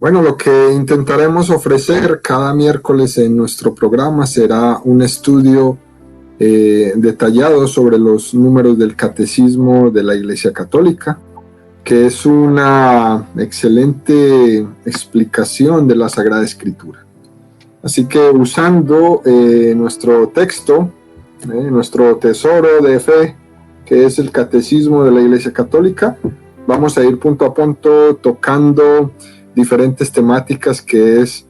Bueno, lo que intentaremos ofrecer cada miércoles en nuestro programa será un estudio detallado sobre los números del Catecismo de la Iglesia Católica, que es una excelente explicación de la Sagrada Escritura. Así que usando nuestro texto, nuestro tesoro de fe, que es el Catecismo de la Iglesia Católica, vamos a ir punto a punto tocando diferentes temáticas que es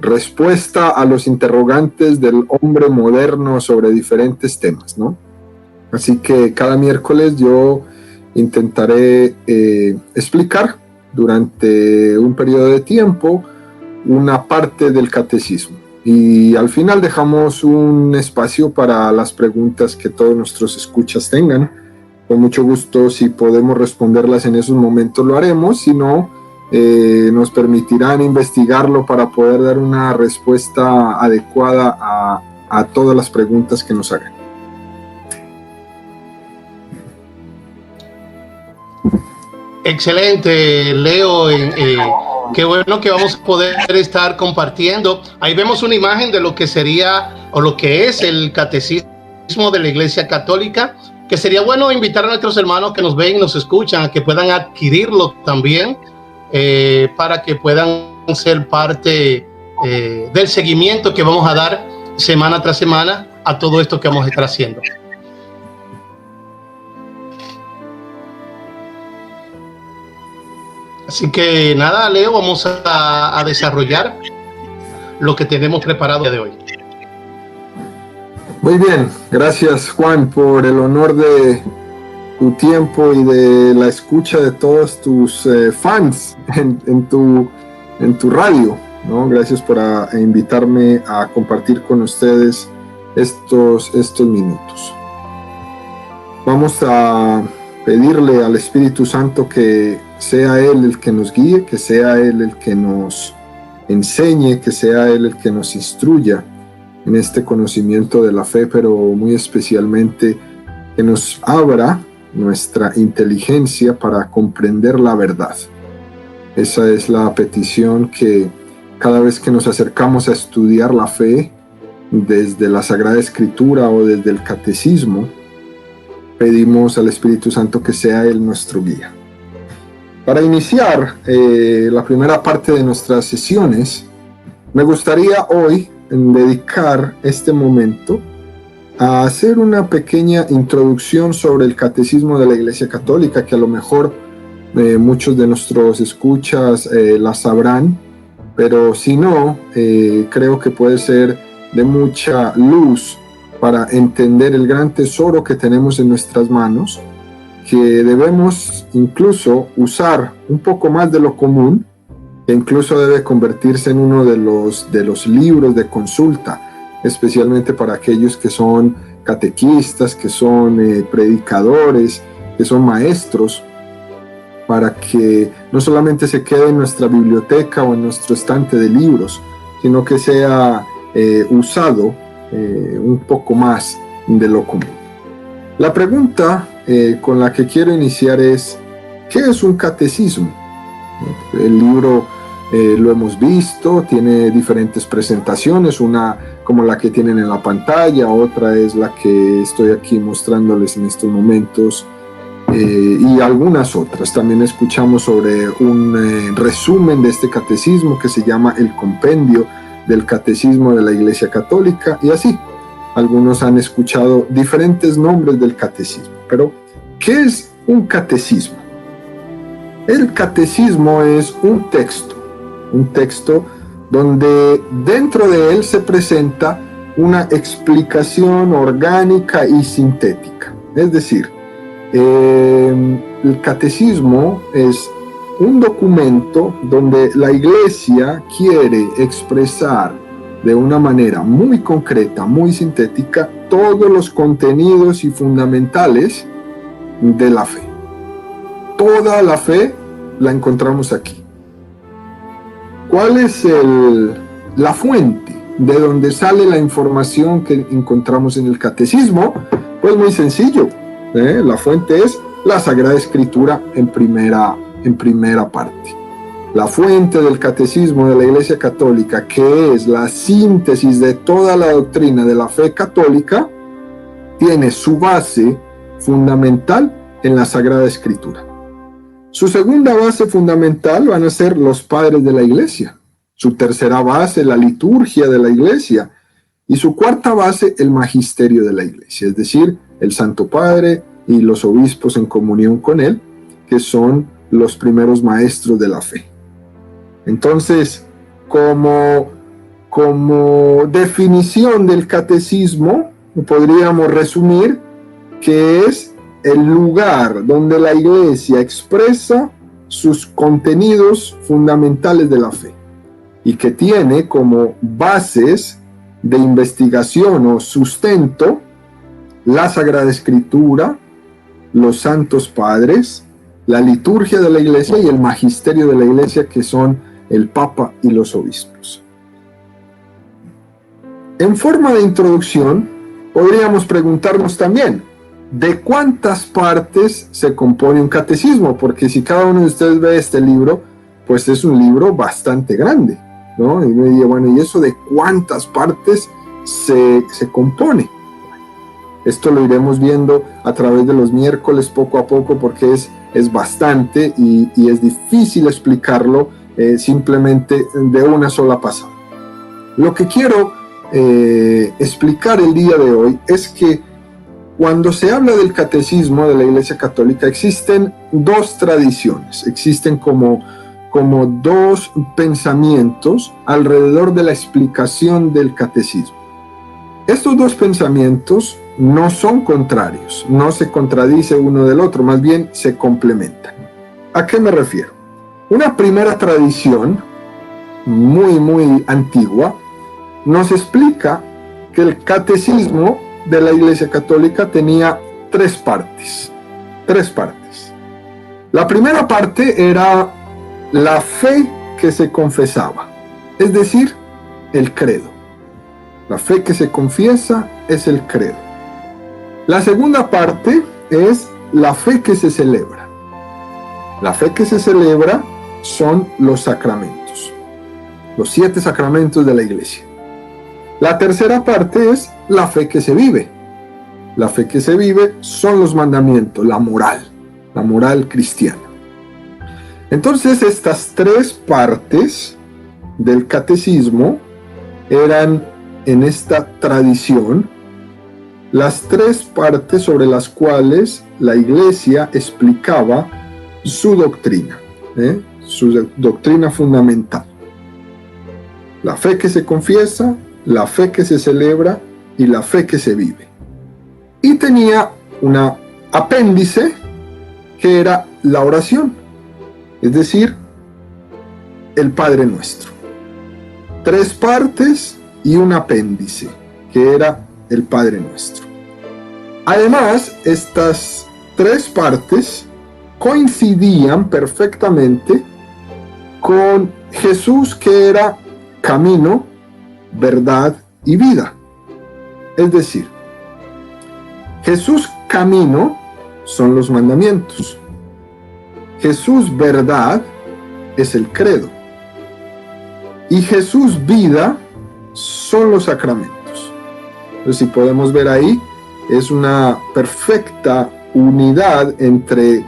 respuesta a los interrogantes del hombre moderno sobre diferentes temas, ¿no? Así que cada miércoles yo intentaré explicar durante un periodo de tiempo una parte del catecismo y al final dejamos un espacio para las preguntas que todos nuestros escuchas tengan. Con mucho gusto, si podemos responderlas en esos momentos lo haremos, si no, nos permitirán investigarlo para poder dar una respuesta adecuada a todas las preguntas que nos hagan. Excelente, Leo. Qué bueno que vamos a poder estar compartiendo. Ahí vemos una imagen de lo que sería o lo que es el Catecismo de la Iglesia Católica, que sería bueno invitar a nuestros hermanos que nos ven y nos escuchan a que puedan adquirirlo también, para que puedan ser parte del seguimiento que vamos a dar semana tras semana a todo esto que vamos a estar haciendo. Así que nada, Leo, vamos a desarrollar lo que tenemos preparado el día de hoy. Muy bien, gracias Juan por el honor de tu tiempo y de la escucha de todos tus fans en tu radio, ¿no? Gracias por invitarme a compartir con ustedes estos minutos. Vamos a pedirle al Espíritu Santo que sea Él el que nos guíe, que sea Él el que nos enseñe, que sea Él el que nos instruya en este conocimiento de la fe, pero muy especialmente que nos abra nuestra inteligencia para comprender la verdad. Esa es la petición que cada vez que nos acercamos a estudiar la fe desde la Sagrada Escritura o desde el Catecismo, pedimos al Espíritu Santo que sea Él nuestro guía. Para iniciar la primera parte de nuestras sesiones, me gustaría hoy dedicar este momento a hacer una pequeña introducción sobre el Catecismo de la Iglesia Católica, que a lo mejor muchos de nuestros escuchas la sabrán, pero si no, creo que puede ser de mucha luz para entender el gran tesoro que tenemos en nuestras manos, que debemos incluso usar un poco más de lo común, que incluso debe convertirse en uno de los libros de consulta, especialmente para aquellos que son catequistas, que son predicadores, que son maestros, para que no solamente se quede en nuestra biblioteca o en nuestro estante de libros, sino que sea usado un poco más de lo común. La pregunta con la que quiero iniciar es, ¿qué es un catecismo? El libro lo hemos visto, tiene diferentes presentaciones, una como la que tienen en la pantalla, otra es la que estoy aquí mostrándoles en estos momentos, y algunas otras. También escuchamos sobre un resumen de este catecismo que se llama el Compendio del Catecismo de la Iglesia Católica, y así. Algunos han escuchado diferentes nombres del catecismo. Pero, ¿qué es un catecismo? El catecismo es un texto donde dentro de él se presenta una explicación orgánica y sintética. Es decir, el catecismo es un documento donde la Iglesia quiere expresar de una manera muy concreta, muy sintética, todos los contenidos y fundamentales de la fe. Toda la fe la encontramos aquí. ¿Cuál es la fuente de donde sale la información que encontramos en el catecismo? Pues muy sencillo. La fuente es la Sagrada Escritura en primera parte. la fuente del catecismo de la Iglesia Católica, que es la síntesis de toda la doctrina de la fe católica, tiene su base fundamental en la Sagrada Escritura. Su segunda base fundamental van a ser los padres de la Iglesia. Su tercera base, la liturgia de la Iglesia. Y su cuarta base, el magisterio de la Iglesia, es decir, el Santo Padre y los obispos en comunión con él, que son los primeros maestros de la fe. Entonces, como definición del catecismo, podríamos resumir que es el lugar donde la Iglesia expresa sus contenidos fundamentales de la fe y que tiene como bases de investigación o sustento la Sagrada Escritura, los santos padres, la liturgia de la Iglesia y el magisterio de la Iglesia, que son el Papa y los obispos. En forma de introducción, podríamos preguntarnos también, ¿de cuántas partes se compone un catecismo? Porque si cada uno de ustedes ve este libro, pues es un libro bastante grande, ¿no? Y me diría, bueno, ¿y eso de cuántas partes se compone? Esto lo iremos viendo a través de los miércoles poco a poco, porque es bastante y es difícil explicarlo simplemente de una sola pasada. Lo que quiero explicar el día de hoy es que cuando se habla del catecismo de la Iglesia Católica existen dos tradiciones, existen como dos pensamientos alrededor de la explicación del catecismo. Estos dos pensamientos no son contrarios, no se contradice uno del otro, más bien se complementan. ¿A qué me refiero? Una primera tradición, muy antigua, nos explica que el catecismo de la Iglesia Católica tenía tres partes. La primera parte era la fe que se confesaba, es decir, el credo. La fe que se confiesa es el credo. La segunda parte es la fe que se celebra. La fe que se celebra son los sacramentos, los 7 sacramentos de la Iglesia. La tercera parte es la fe que se vive. La fe que se vive son los mandamientos, la moral cristiana. Entonces, estas tres partes del catecismo eran, en esta tradición, las tres partes sobre las cuales la Iglesia explicaba su doctrina fundamental. La fe que se confiesa, la fe que se celebra y la fe que se vive. Y tenía una apéndice que era la oración, es decir, el Padre Nuestro. Tres partes y un apéndice, que era el Padre Nuestro. Además, estas tres partes coincidían perfectamente con Jesús, que era camino, verdad y vida. Es decir, Jesús camino son los mandamientos. Jesús verdad es el credo. Y Jesús vida son los sacramentos. Entonces, si podemos ver ahí, es una perfecta unidad entre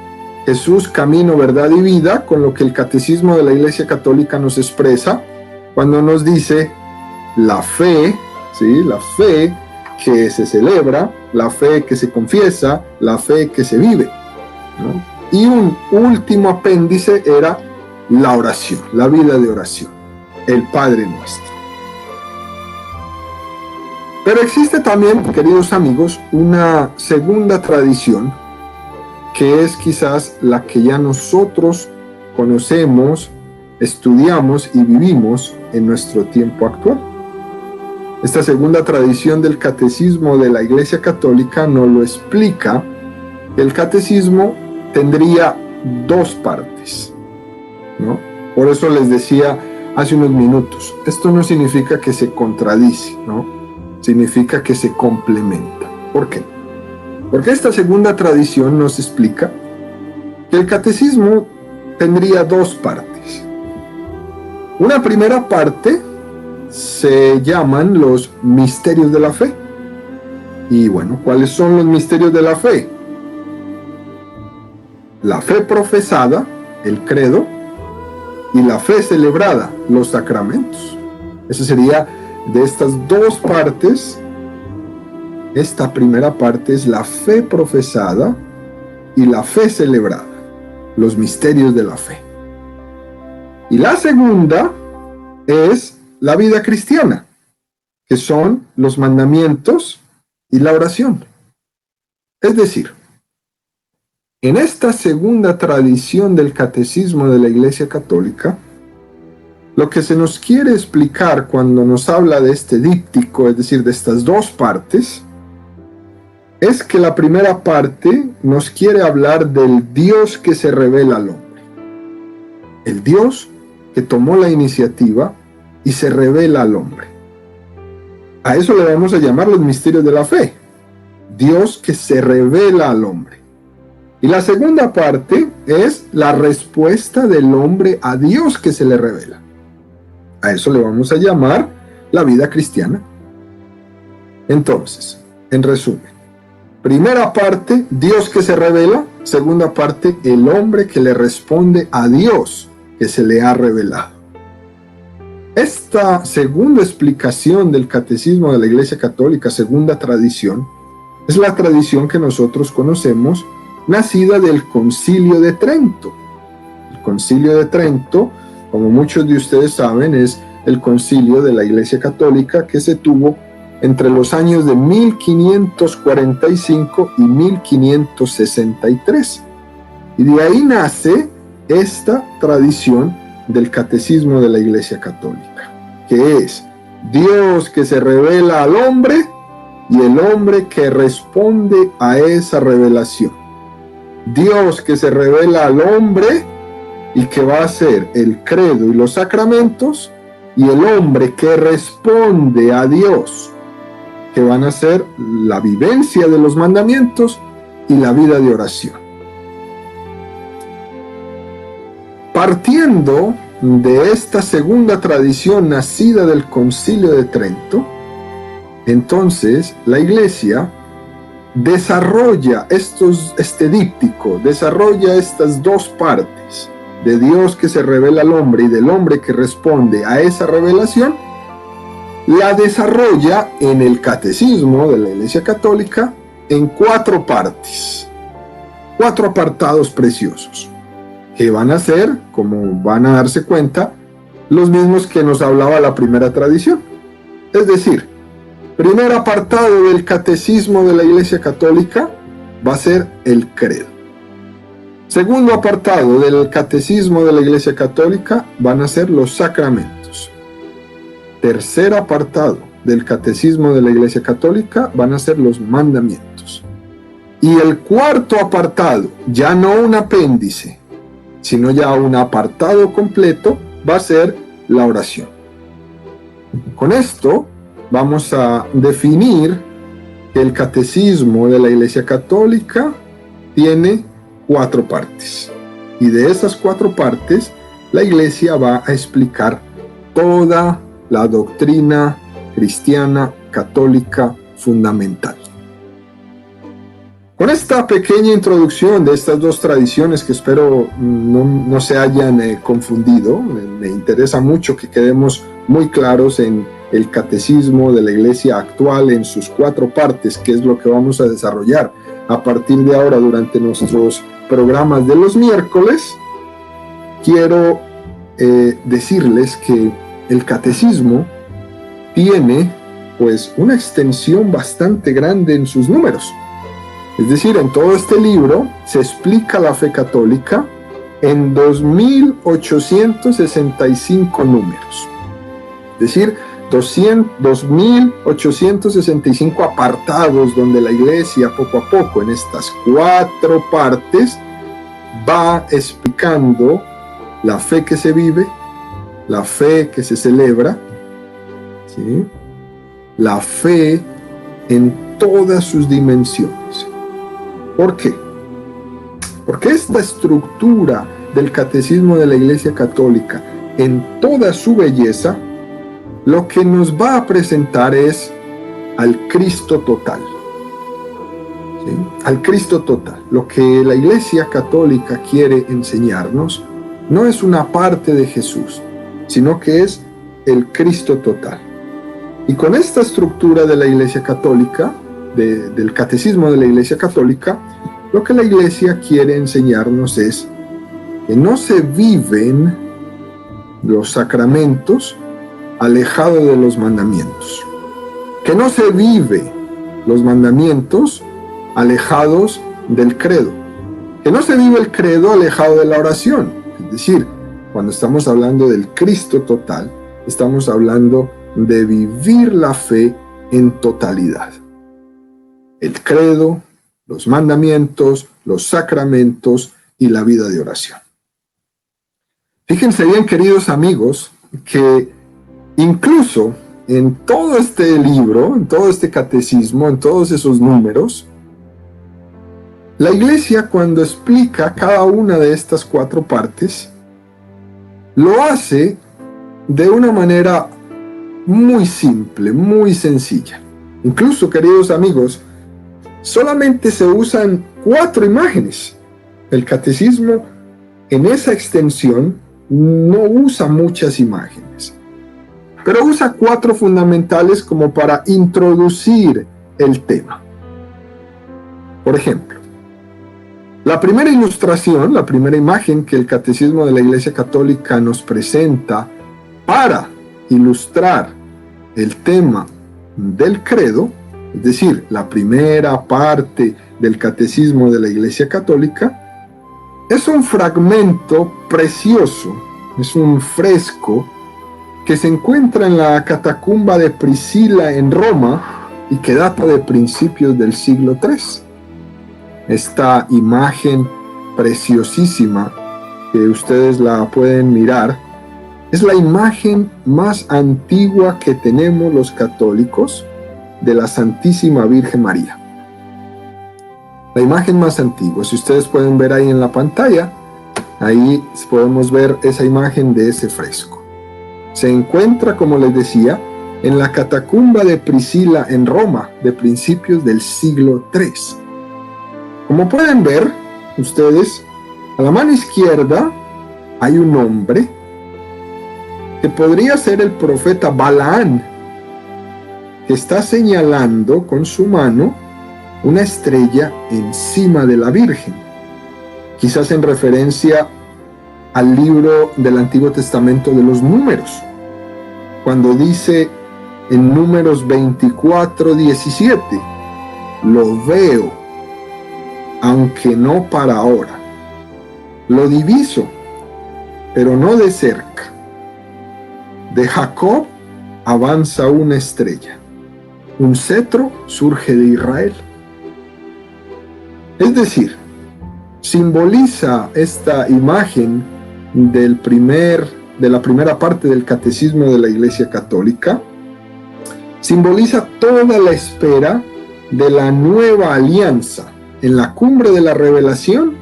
Jesús, camino, verdad y vida, con lo que el catecismo de la Iglesia Católica nos expresa cuando nos dice la fe, ¿sí? La fe que se celebra, la fe que se confiesa, la fe que se vive, ¿no? Y un último apéndice era la oración, la vida de oración, el Padre Nuestro. Pero existe también, queridos amigos, una segunda tradición, que es quizás la que ya nosotros conocemos, estudiamos y vivimos en nuestro tiempo actual. Esta segunda tradición del catecismo de la Iglesia Católica nos lo explica. El catecismo tendría dos partes, ¿no? Por eso les decía hace unos minutos, esto no significa que se contradice, ¿no? Significa que se complementa. ¿Por qué? Porque esta segunda tradición nos explica que el catecismo tendría dos partes. Una primera parte se llaman los misterios de la fe. Y bueno, ¿cuáles son los misterios de la fe? La fe profesada, el credo, y la fe celebrada, los sacramentos. Esa sería de estas dos partes. Esta primera parte es la fe profesada y la fe celebrada, los misterios de la fe. Y la segunda es la vida cristiana, que son los mandamientos y la oración. Es decir, en esta segunda tradición del catecismo de la Iglesia Católica, lo que se nos quiere explicar cuando nos habla de este díptico, es decir, de estas dos partes, es que la primera parte nos quiere hablar del Dios que se revela al hombre. El Dios que tomó la iniciativa y se revela al hombre. A eso le vamos a llamar los misterios de la fe. Dios que se revela al hombre. Y la segunda parte es la respuesta del hombre a Dios que se le revela. A eso le vamos a llamar la vida cristiana. Entonces, en resumen, primera parte, Dios que se revela. Segunda parte, el hombre que le responde a Dios que se le ha revelado. Esta segunda explicación del catecismo de la Iglesia Católica, segunda tradición, es la tradición que nosotros conocemos, nacida del Concilio de Trento. El Concilio de Trento, como muchos de ustedes saben, es el concilio de la Iglesia Católica que se tuvo entre los años de 1545 y 1563. Y de ahí nace esta tradición del catecismo de la Iglesia Católica, que es Dios que se revela al hombre y el hombre que responde a esa revelación. Dios que se revela al hombre y que va a ser el credo y los sacramentos, y el hombre que responde a Dios, que van a ser la vivencia de los mandamientos y la vida de oración. Partiendo de esta segunda tradición nacida del Concilio de Trento, entonces la Iglesia desarrolla este díptico, desarrolla estas dos partes de Dios que se revela al hombre y del hombre que responde a esa revelación, la desarrolla en el catecismo de la Iglesia Católica en 4 partes, 4 apartados preciosos, que van a ser, como van a darse cuenta, los mismos que nos hablaba la primera tradición. Es decir, primer apartado del catecismo de la Iglesia Católica va a ser el credo. Segundo apartado del catecismo de la Iglesia Católica van a ser los sacramentos. Tercer apartado del catecismo de la Iglesia Católica van a ser los mandamientos. Y el cuarto apartado, ya no un apéndice, sino ya un apartado completo, va a ser la oración. Con esto vamos a definir que el catecismo de la Iglesia Católica tiene 4 partes. Y de esas 4 partes, la Iglesia va a explicar toda la doctrina cristiana católica fundamental. Con esta pequeña introducción de estas dos tradiciones que espero no se hayan confundido, me interesa mucho que quedemos muy claros en el catecismo de la Iglesia actual en sus 4 partes, que es lo que vamos a desarrollar a partir de ahora durante nuestros programas de los miércoles. Quiero decirles que el catecismo tiene pues una extensión bastante grande en sus números. Es decir, en todo este libro se explica la fe católica en 2.865 números. Es decir, 2.865 apartados donde la Iglesia poco a poco en estas 4 partes va explicando la fe que se vive, la fe que se celebra, ¿sí? La fe en todas sus dimensiones. ¿Por qué? Porque esta estructura del catecismo de la Iglesia Católica en toda su belleza, lo que nos va a presentar es al Cristo total. ¿Sí? Al Cristo total. Lo que la Iglesia Católica quiere enseñarnos no es una parte de Jesús, sino que es el Cristo total. Y con esta estructura de la Iglesia Católica, del Catecismo de la Iglesia Católica, lo que la Iglesia quiere enseñarnos es que no se viven los sacramentos alejados de los mandamientos, que no se vive los mandamientos alejados del credo, que no se vive el credo alejado de la oración. Es decir, cuando estamos hablando del Cristo total, estamos hablando de vivir la fe en totalidad. El credo, los mandamientos, los sacramentos y la vida de oración. Fíjense bien, queridos amigos, que incluso en todo este libro, en todo este catecismo, en todos esos números, la Iglesia, cuando explica cada una de estas 4 partes, lo hace de una manera muy simple, muy sencilla. Incluso, queridos amigos, solamente se usan 4 imágenes. El catecismo, en esa extensión, no usa muchas imágenes, pero usa 4 fundamentales como para introducir el tema. Por ejemplo, la primera ilustración, la primera imagen que el Catecismo de la Iglesia Católica nos presenta para ilustrar el tema del credo, es decir, la primera parte del Catecismo de la Iglesia Católica, es un fragmento precioso, es un fresco que se encuentra en la catacumba de Priscila en Roma y que data de principios del siglo III. Esta imagen preciosísima, que ustedes la pueden mirar, es la imagen más antigua que tenemos los católicos de la Santísima Virgen María. La imagen más antigua, si ustedes pueden ver ahí en la pantalla, ahí podemos ver esa imagen de ese fresco. Se encuentra, como les decía, en la catacumba de Priscila en Roma, de principios del siglo III. Como pueden ver ustedes, a la mano izquierda hay un hombre que podría ser el profeta Balaán, que está señalando con su mano una estrella encima de la Virgen, quizás en referencia al libro del Antiguo Testamento de los Números, cuando dice en Números 24:17, lo veo, aunque no para ahora, lo diviso, pero no de cerca. De Jacob avanza una estrella, un cetro surge de Israel. Es decir, simboliza esta imagen de la primera parte del Catecismo de la Iglesia Católica, simboliza toda la espera de la nueva alianza en la cumbre de la revelación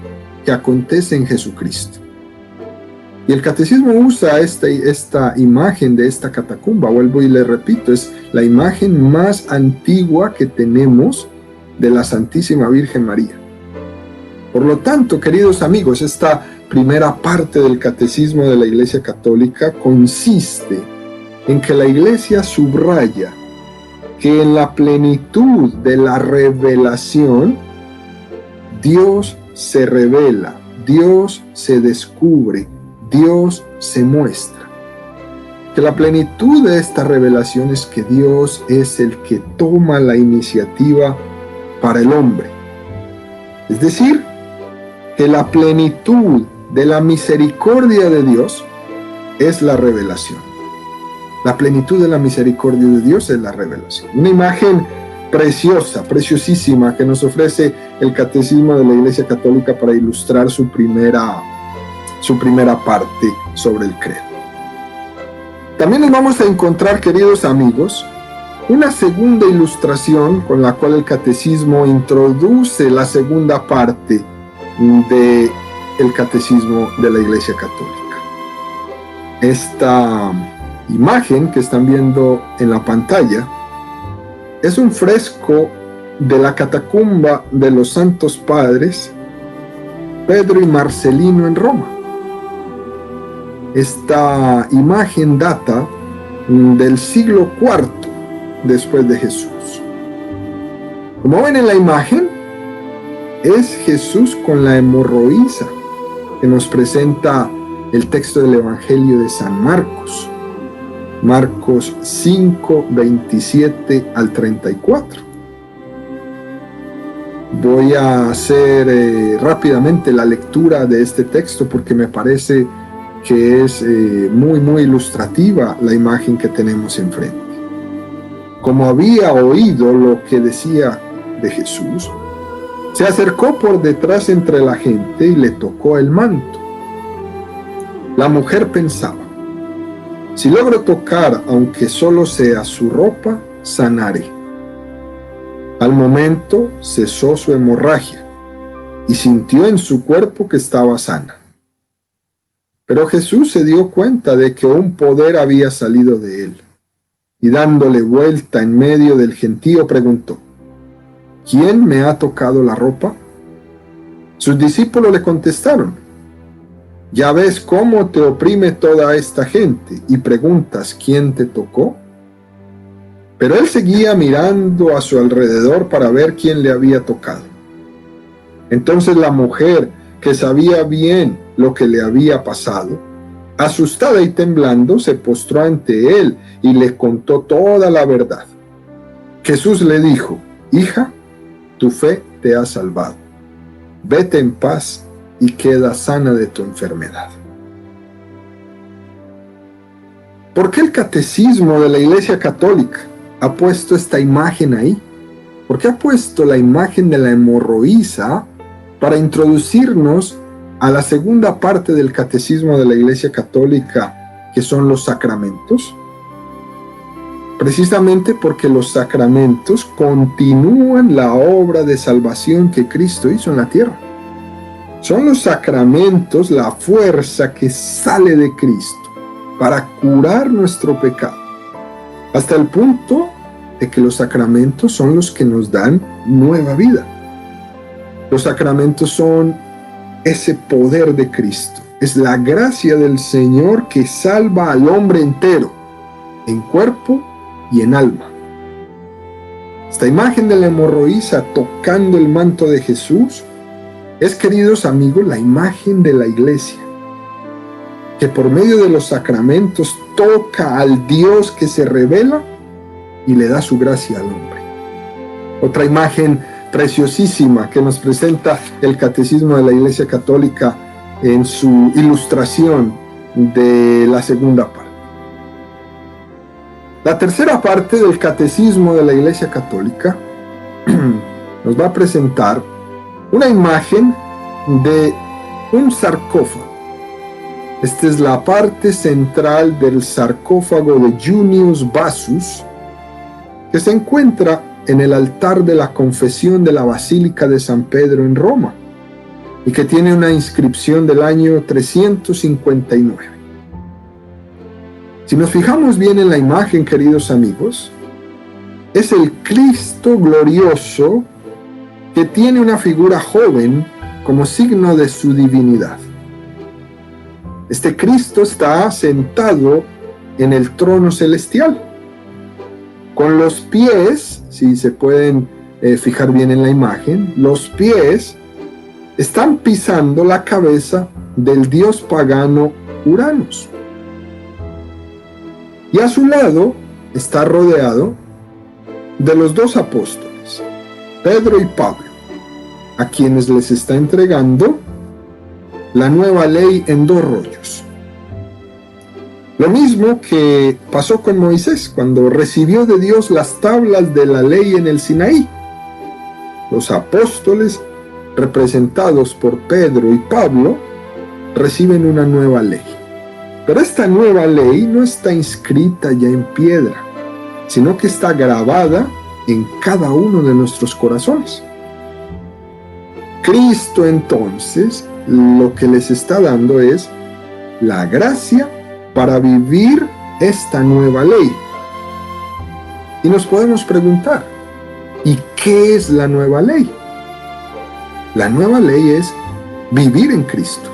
que acontece en Jesucristo. Y el catecismo usa esta imagen de esta catacumba, vuelvo y le repito, es la imagen más antigua que tenemos de la Santísima Virgen María. Por lo tanto, queridos amigos, esta primera parte del catecismo de la Iglesia Católica consiste en que la Iglesia subraya que en la plenitud de la revelación, Dios se revela, Dios se descubre, Dios se muestra. Que la plenitud de esta revelación es que Dios es el que toma la iniciativa para el hombre. Es decir, que la plenitud de la misericordia de Dios es la revelación. La plenitud de la misericordia de Dios es la revelación. Una imagen preciosa, preciosísima, que nos ofrece el Catecismo de la Iglesia Católica para ilustrar su primera parte sobre el credo. También nos vamos a encontrar, queridos amigos, una segunda ilustración con la cual el Catecismo introduce la segunda parte del Catecismo de la Iglesia Católica. Esta imagen que están viendo en la pantalla es un fresco de la catacumba de los Santos Padres Pedro y Marcelino en Roma. Esta imagen data del siglo IV después de Jesús. Como ven en la imagen, es Jesús con la hemorroísa que nos presenta el texto del Evangelio de San Marcos, Marcos 5, 27 al 34. Voy a hacer rápidamente la lectura de este texto porque me parece que es muy ilustrativa la imagen que tenemos enfrente. Como había oído lo que decía de Jesús, se acercó por detrás entre la gente y le tocó el manto. La mujer pensaba: si logro tocar, aunque solo sea su ropa, sanaré. Al momento cesó su hemorragia y sintió en su cuerpo que estaba sana. Pero Jesús se dio cuenta de que un poder había salido de él y dándole vuelta en medio del gentío preguntó: ¿quién me ha tocado la ropa? Sus discípulos le contestaron: ya ves cómo te oprime toda esta gente y preguntas ¿quién te tocó? Pero él seguía mirando a su alrededor para ver quién le había tocado. Entonces la mujer, que sabía bien lo que le había pasado, asustada y temblando, se postró ante él y le contó toda la verdad. Jesús le dijo: hija, tu fe te ha salvado. Vete en paz y queda sana de tu enfermedad. ¿Por qué el catecismo de la Iglesia Católica ha puesto esta imagen ahí? ¿Por qué ha puesto la imagen de la hemorroísa para introducirnos a la segunda parte del catecismo de la Iglesia Católica, que son los sacramentos? Precisamente porque los sacramentos continúan la obra de salvación que Cristo hizo en la tierra. Son los sacramentos la fuerza que sale de Cristo para curar nuestro pecado, hasta el punto de que los sacramentos son los que nos dan nueva vida. Los sacramentos son ese poder de Cristo, es la gracia del Señor que salva al hombre entero, en cuerpo y en alma. Esta imagen de la hemorroísa tocando el manto de Jesús es, queridos amigos, la imagen de la Iglesia, que por medio de los sacramentos toca al Dios que se revela y le da su gracia al hombre. Otra imagen preciosísima que nos presenta el Catecismo de la Iglesia Católica en su ilustración de la segunda parte. La tercera parte del Catecismo de la Iglesia Católica nos va a presentar una imagen de un sarcófago. Esta es la parte central del sarcófago de Junius Bassus, que se encuentra en el altar de la confesión de la Basílica de San Pedro en Roma, y que tiene una inscripción del año 359. Si nos fijamos bien en la imagen, queridos amigos, es el Cristo glorioso que tiene una figura joven como signo de su divinidad. Este Cristo está sentado en el trono celestial, con los pies, si se pueden fijar bien en la imagen, los pies están pisando la cabeza del dios pagano Uranus. Y a su lado está rodeado de los dos apóstoles, Pedro y Pablo, a quienes les está entregando la nueva ley en 2 rollos. Lo mismo que pasó con Moisés cuando recibió de Dios las tablas de la ley en el Sinaí. Los apóstoles, representados por Pedro y Pablo, reciben una nueva ley. Pero esta nueva ley no está inscrita ya en piedra, sino que está grabada en cada uno de nuestros corazones. Cristo, entonces, lo que les está dando es la gracia para vivir esta nueva ley. Y nos podemos preguntar, ¿y qué es la nueva ley? La nueva ley es vivir en Cristo.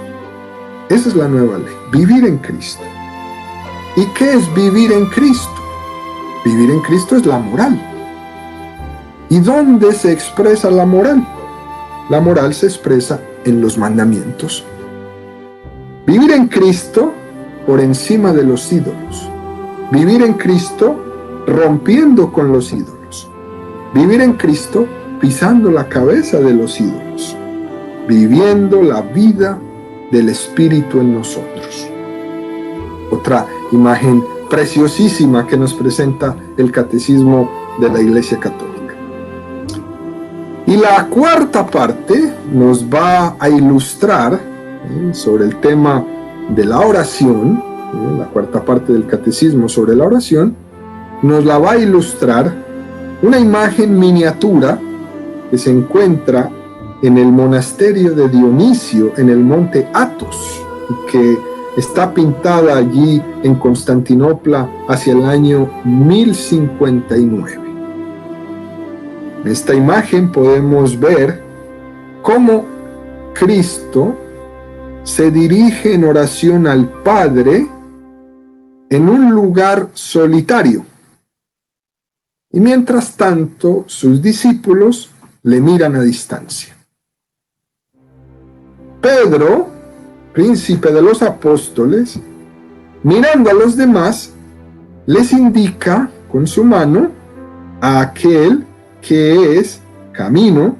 Esa es la nueva ley, vivir en Cristo. ¿Y qué es vivir en Cristo? Vivir en Cristo es la moral. ¿Y dónde se expresa la moral? La moral se expresa en los mandamientos. Vivir en Cristo por encima de los ídolos. Vivir en Cristo rompiendo con los ídolos. Vivir en Cristo pisando la cabeza de los ídolos. Viviendo la vida del Espíritu en nosotros. Otra imagen preciosísima que nos presenta el Catecismo de la Iglesia Católica. Y la cuarta parte nos va a ilustrar sobre el tema de la oración, la cuarta parte del Catecismo sobre la oración, nos la va a ilustrar una imagen miniatura que se encuentra en el monasterio de Dionisio en el monte Athos, y que está pintada allí en Constantinopla hacia el año 1059. En esta imagen podemos ver cómo Cristo se dirige en oración al Padre en un lugar solitario. Y mientras tanto, sus discípulos le miran a distancia. Pedro, príncipe de los apóstoles, mirando a los demás, les indica con su mano a aquel que es camino,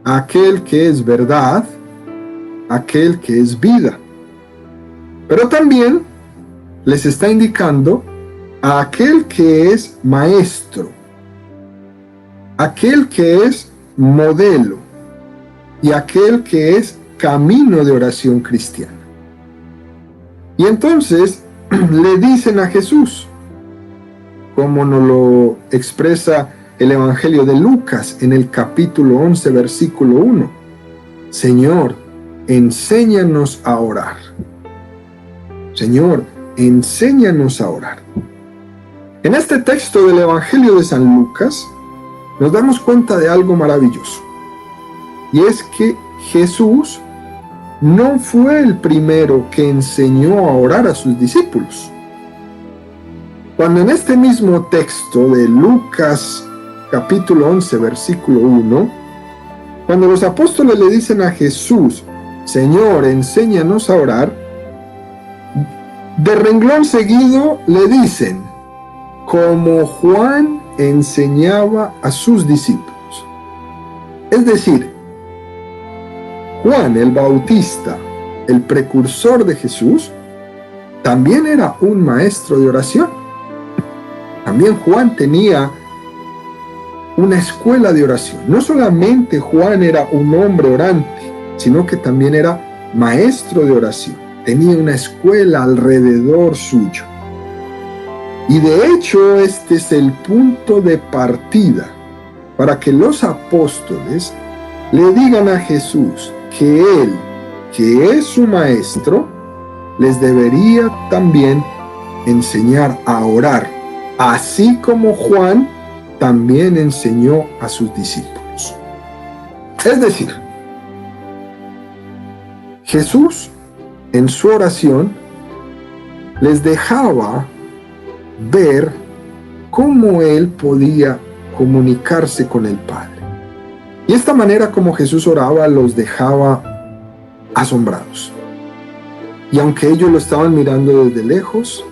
a aquel que es verdad, a aquel que es vida. Pero también les está indicando a aquel que es maestro, aquel que es modelo y aquel que es camino de oración cristiana. Y entonces le dicen a Jesús, como nos lo expresa el Evangelio de Lucas en el capítulo 11, versículo 1, Señor, enséñanos a orar. Señor, enséñanos a orar. En este texto del Evangelio de San Lucas, nos damos cuenta de algo maravilloso. Y es que Jesús no fue el primero que enseñó a orar a sus discípulos. Cuando en este mismo texto de Lucas, capítulo 11, versículo 1, cuando los apóstoles le dicen a Jesús, Señor, enséñanos a orar, de renglón seguido le dicen, como Juan enseñaba a sus discípulos. Es decir, Juan el Bautista, el precursor de Jesús, también era un maestro de oración. También Juan tenía una escuela de oración. No solamente Juan era un hombre orante, sino que también era maestro de oración. Tenía una escuela alrededor suyo. Y de hecho este es el punto de partida para que los apóstoles le digan a Jesús que él, que es su maestro, les debería también enseñar a orar, así como Juan también enseñó a sus discípulos. Es decir, Jesús en su oración les dejaba ver cómo él podía comunicarse con el Padre. Y esta manera como Jesús oraba los dejaba asombrados. Y aunque ellos lo estaban mirando desde lejos,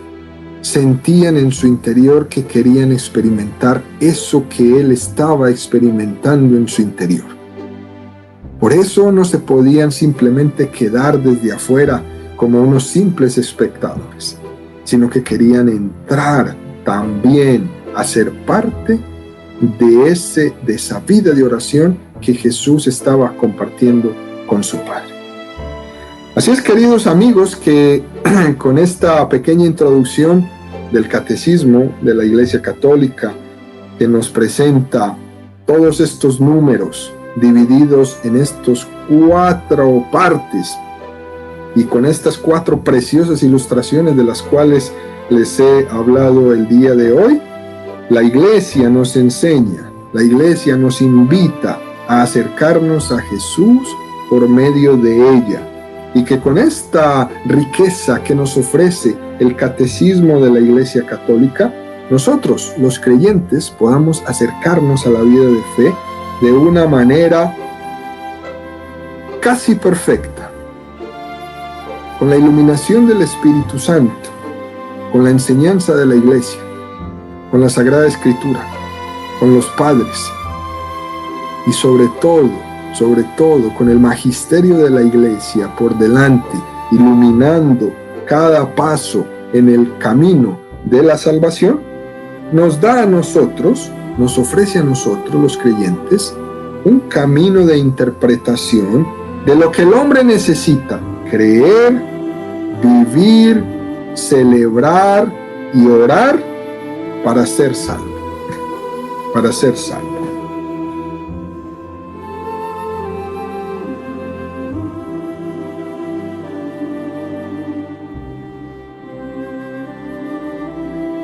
sentían en su interior que querían experimentar eso que él estaba experimentando en su interior. Por eso no se podían simplemente quedar desde afuera como unos simples espectadores, sino que querían entrar también a ser parte de esa vida de oración que Jesús estaba compartiendo con su Padre. Así es, queridos amigos, que con esta pequeña introducción del Catecismo de la Iglesia Católica, que nos presenta todos estos números divididos en estos 4 partes, Y con estas 4 preciosas ilustraciones de las cuales les he hablado el día de hoy, la iglesia nos enseña, la iglesia nos invita a acercarnos a Jesús por medio de ella. Y que con esta riqueza que nos ofrece el catecismo de la Iglesia Católica, nosotros, los creyentes, podamos acercarnos a la vida de fe de una manera casi perfecta, con la iluminación del Espíritu Santo, con la enseñanza de la Iglesia, con la Sagrada Escritura, con los padres y sobre todo, con el magisterio de la Iglesia por delante, iluminando cada paso en el camino de la salvación, nos da a nosotros, nos ofrece a nosotros los creyentes, un camino de interpretación de lo que el hombre necesita creer, vivir, celebrar y orar para ser salvo,